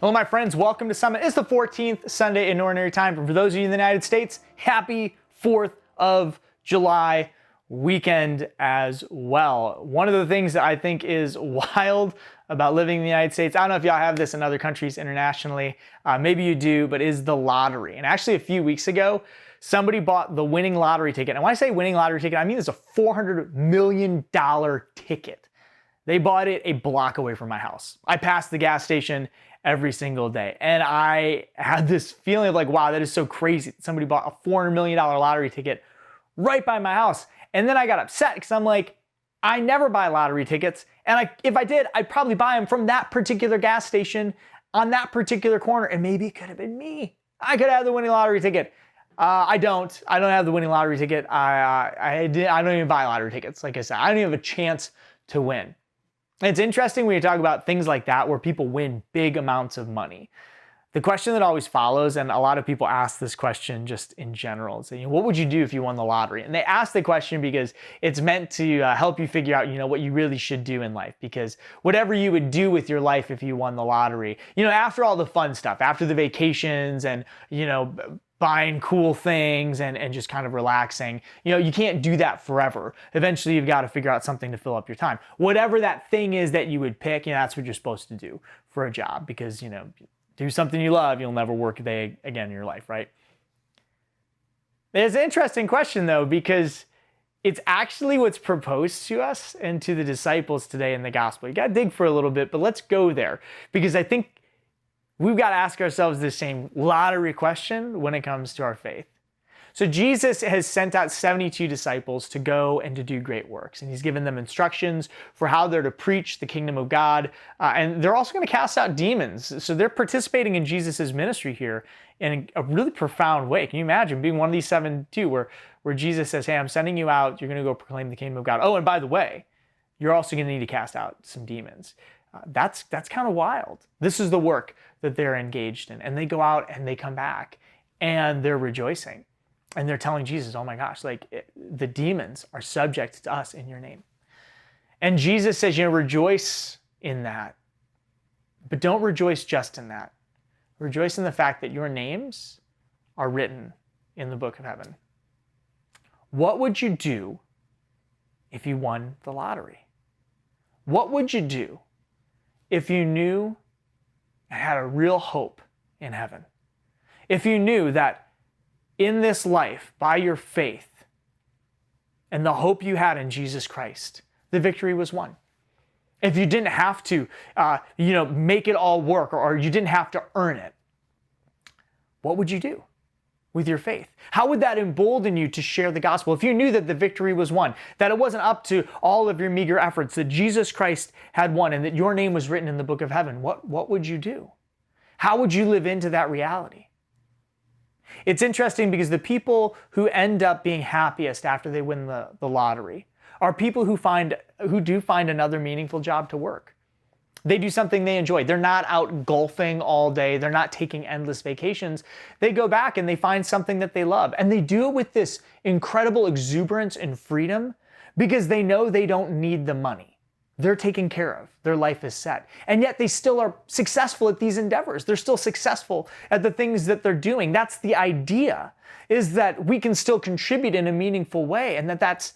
Hello, my friends. Welcome to Summit. It's the 14th Sunday in Ordinary Time. For those of you in the United States, happy 4th of July weekend as well. One of the things that I think is wild about living in the United States, I don't know if y'all have this in other countries internationally, maybe you do, but is the lottery. And actually a few weeks ago, somebody bought the winning lottery ticket. And when I say winning lottery ticket, I mean it's a $400 million ticket. They bought it a block away from my house. I passed the gas station every single day. And I had this feeling of like, wow, that is so crazy. Somebody bought a $400 million lottery ticket right by my house. And then I got upset because I'm like, I never buy lottery tickets. And if I did, I'd probably buy them from that particular gas station on that particular corner. And maybe it could have been me. I could have the winning lottery ticket. I don't have the winning lottery ticket. I don't even buy lottery tickets. Like I said, I don't even have a chance to win. It's interesting when you talk about things like that where people win big amounts of money. The question that always follows, and a lot of people ask this question just in general, is, what would you do if you won the lottery? And they ask the question because it's meant to help you figure out, what you really should do in life. Because whatever you would do with your life if you won the lottery, after all the fun stuff, after the vacations and, buying cool things and just kind of relaxing. You can't do that forever. Eventually, you've got to figure out something to fill up your time. Whatever that thing is that you would pick, that's what you're supposed to do for a job because, do something you love, you'll never work a day again in your life, right? It's an interesting question, though, because it's actually what's proposed to us and to the disciples today in the gospel. You got to dig for a little bit, but let's go there because I think we've got to ask ourselves the same lottery question when it comes to our faith. So Jesus has sent out 72 disciples to go and to do great works. And he's given them instructions for how they're to preach the kingdom of God. And they're also going to cast out demons. So they're participating in Jesus's ministry here in a really profound way. Can you imagine being one of these 72 where Jesus says, hey, I'm sending you out. You're going to go proclaim the kingdom of God. Oh, and by the way, you're also going to need to cast out some demons. That's kind of wild. This is the work that they're engaged in. And they go out and they come back and they're rejoicing. And they're telling Jesus, oh my gosh, the demons are subject to us in your name. And Jesus says, rejoice in that. But don't rejoice just in that. Rejoice in the fact that your names are written in the book of heaven. What would you do if you won the lottery? What would you do if you knew and had a real hope in heaven? If you knew that in this life, by your faith and the hope you had in Jesus Christ, the victory was won. If you didn't have to, make it all work or you didn't have to earn it, what would you do with your faith? How would that embolden you to share the gospel? If you knew that the victory was won, that it wasn't up to all of your meager efforts, that Jesus Christ had won and that your name was written in the book of heaven, what would you do? How would you live into that reality? It's interesting because the people who end up being happiest after they win the lottery are people who do find another meaningful job to work. They do something they enjoy. They're not out golfing all day. They're not taking endless vacations. They go back and they find something that they love. And they do it with this incredible exuberance and freedom because they know they don't need the money. They're taken care of. Their life is set. And yet they still are successful at these endeavors. They're still successful at the things that they're doing. That's the idea, is that we can still contribute in a meaningful way and that's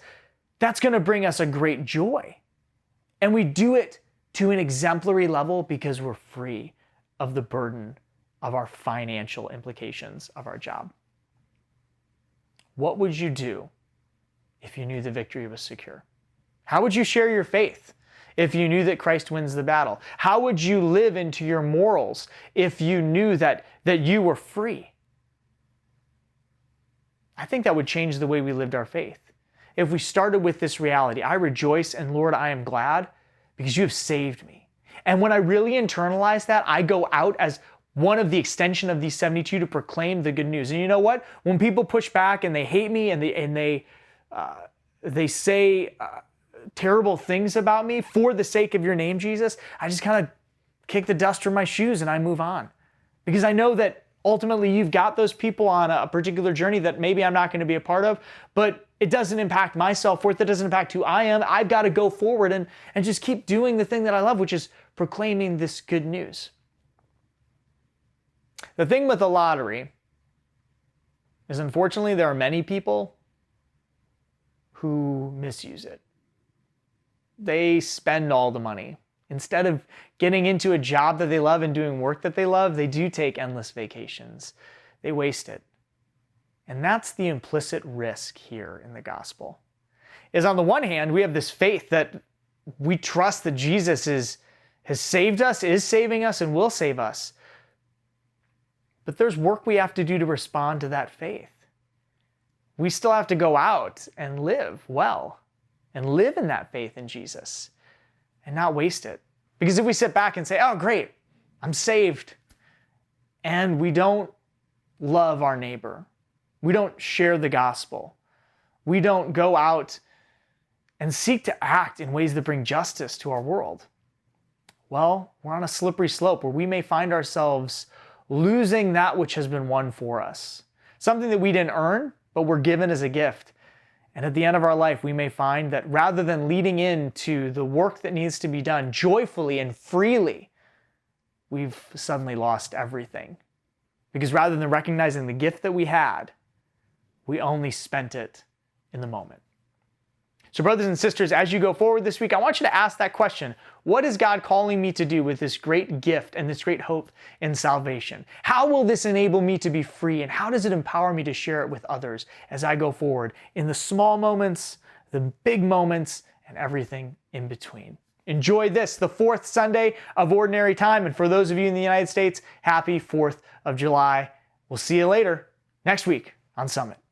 going to bring us a great joy. And we do it to an exemplary level because we're free of the burden of our financial implications of our job. What would you do if you knew the victory was secure? How would you share your faith if you knew that Christ wins the battle? How would you live into your morals if you knew that you were free? I think that would change the way we lived our faith. If we started with this reality, I rejoice and Lord, I am glad because you have saved me. And when I really internalize that, I go out as one of the extension of these 72 to proclaim the good news. And you know what? When people push back and they hate me and they say terrible things about me for the sake of your name, Jesus, I just kind of kick the dust from my shoes and I move on. Because I know that ultimately you've got those people on a particular journey that maybe I'm not going to be a part of, but it doesn't impact my self-worth. It doesn't impact who I am. I've got to go forward and just keep doing the thing that I love, which is proclaiming this good news. The thing with the lottery is, unfortunately, there are many people who misuse it. They spend all the money. Instead of getting into a job that they love and doing work that they love, they do take endless vacations. They waste it. And that's the implicit risk here in the gospel. Is on the one hand, we have this faith that we trust that Jesus has saved us, is saving us, and will save us. But there's work we have to do to respond to that faith. We still have to go out and live well, and live in that faith in Jesus, and not waste it. Because if we sit back and say, oh, great, I'm saved, and we don't love our neighbor, we don't share the gospel, we don't go out and seek to act in ways that bring justice to our world, well, we're on a slippery slope where we may find ourselves losing that which has been won for us. Something that we didn't earn, but we're given as a gift. And at the end of our life, we may find that rather than leading into the work that needs to be done joyfully and freely, we've suddenly lost everything. Because rather than recognizing the gift that we had, we only spent it in the moment. So brothers and sisters, as you go forward this week, I want you to ask that question. What is God calling me to do with this great gift and this great hope in salvation? How will this enable me to be free? And how does it empower me to share it with others as I go forward in the small moments, the big moments, and everything in between? Enjoy this, the fourth Sunday of Ordinary Time. And for those of you in the United States, happy 4th of July. We'll see you later next week on Summit.